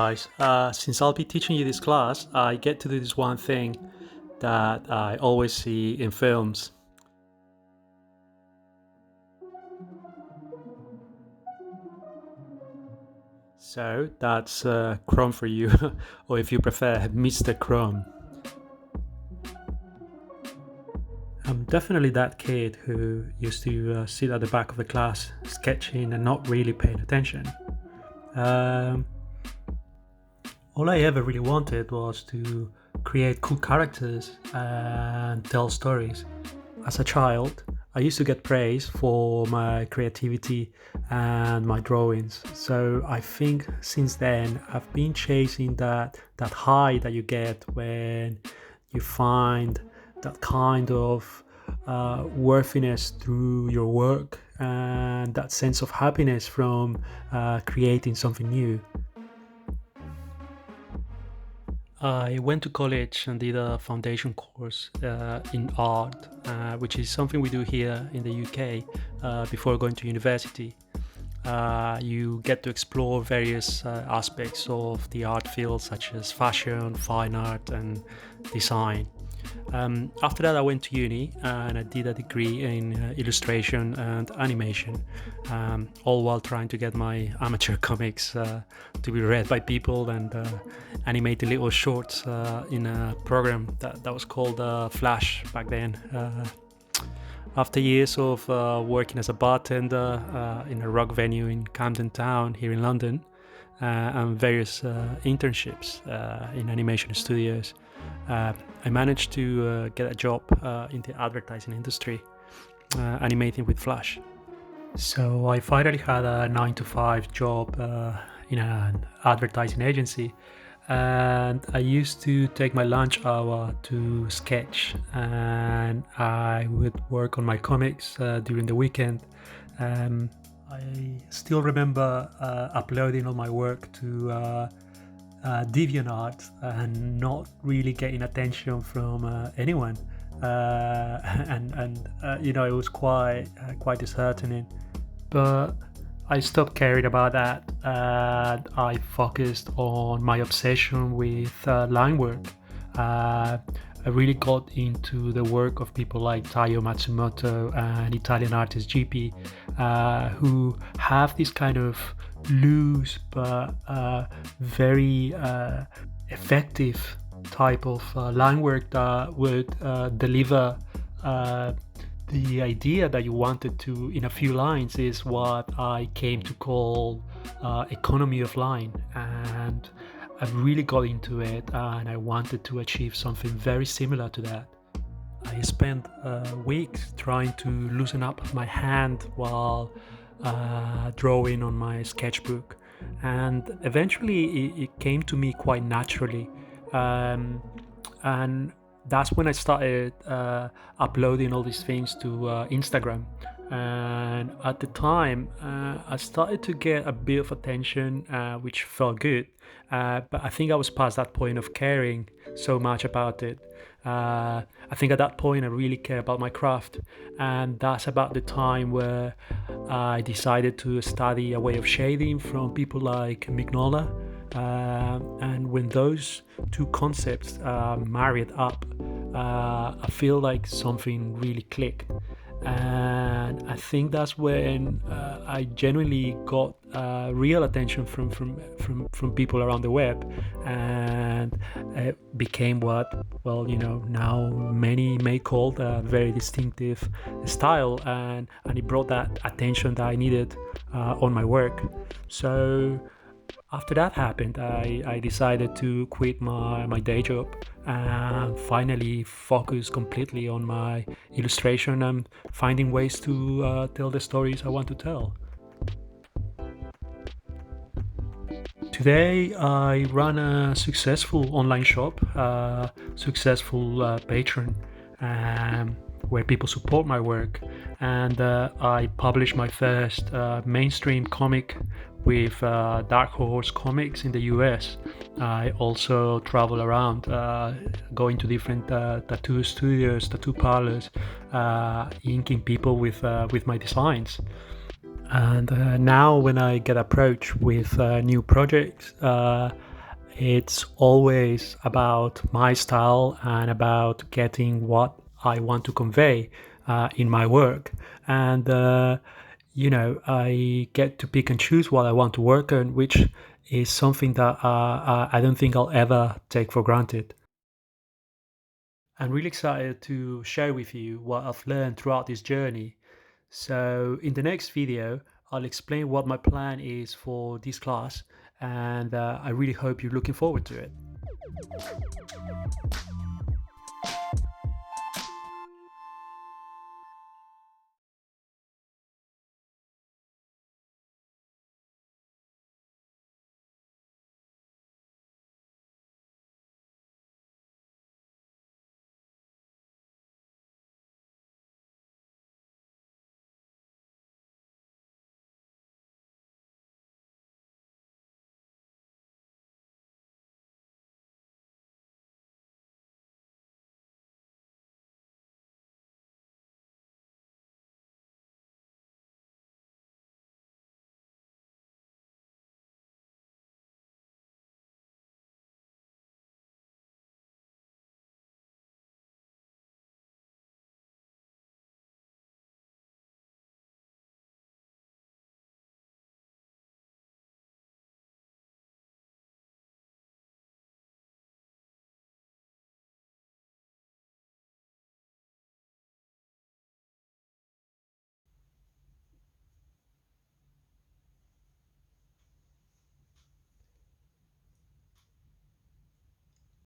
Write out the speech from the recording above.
guys. Since I'll be teaching you this class, I get to do this one thing that I always see in films. So that's CROM for you, or if you prefer, Mr. CROM. I'm definitely that kid who used to sit at the back of the class sketching and not really paying attention. Um, all I ever really wanted was to create cool characters and tell stories. As a child, I used to get praise for my creativity and my drawings. So I think since then I've been chasing that high that you get when you find that kind of worthiness through your work and that sense of happiness from creating something new. I went to college and did a foundation course in art, which is something we do here in the UK before going to university. You get to explore various aspects of the art field, such as fashion, fine art, and design. After that, I went to uni and I did a degree in illustration and animation, all while trying to get my amateur comics to be read by people and animated little shorts in a program that was called Flash back then. After years of working as a bartender in a rock venue in Camden Town here in London, and various internships in animation studios, I managed to get a job in the advertising industry, animating with Flash. So I finally had a 9 to 5 job in an advertising agency, and I used to take my lunch hour to sketch, and I would work on my comics during the weekend. I still remember uploading all my work to DeviantArt and not really getting attention from anyone, and it was quite disheartening. But I stopped caring about that, and I focused on my obsession with line work. I really got into the work of people like Taiyo Matsumoto and Italian artist GP, who have this kind of loose but very effective type of line work that would deliver the idea that you wanted to in a few lines. Is what I came to call economy of line, and I really got into it and I wanted to achieve something very similar to that. I spent weeks trying to loosen up my hand while drawing on my sketchbook, and eventually it came to me quite naturally, and that's when I started uploading all these things to Instagram. And at the time I started to get a bit of attention, which felt good, but I think I was past that point of caring so much about it. I think at that point I really care about my craft, and that's about the time where I decided to study a way of shading from people like Mignola, and when those two concepts married up, I feel like something really clicked. And I think that's when I genuinely got real attention from people around the web, and it became what, now many may call a very distinctive style, and it brought that attention that I needed on my work. So after that happened, I decided to quit my day job and finally focus completely on my illustration and finding ways to tell the stories I want to tell. Today, I run a successful online shop, successful Patreon, where people support my work, and I published my first mainstream comic with Dark Horse Comics in the US. I also travel around, going to different tattoo studios, tattoo parlors, inking people with my designs. And now when I get approached with new projects, It's always about my style and about getting what I want to convey in my work. And, I get to pick and choose what I want to work on, which is something that I don't think I'll ever take for granted. I'm really excited to share with you what I've learned throughout this journey. So, in the next video, I'll explain what my plan is for this class, and I really hope you're looking forward to it.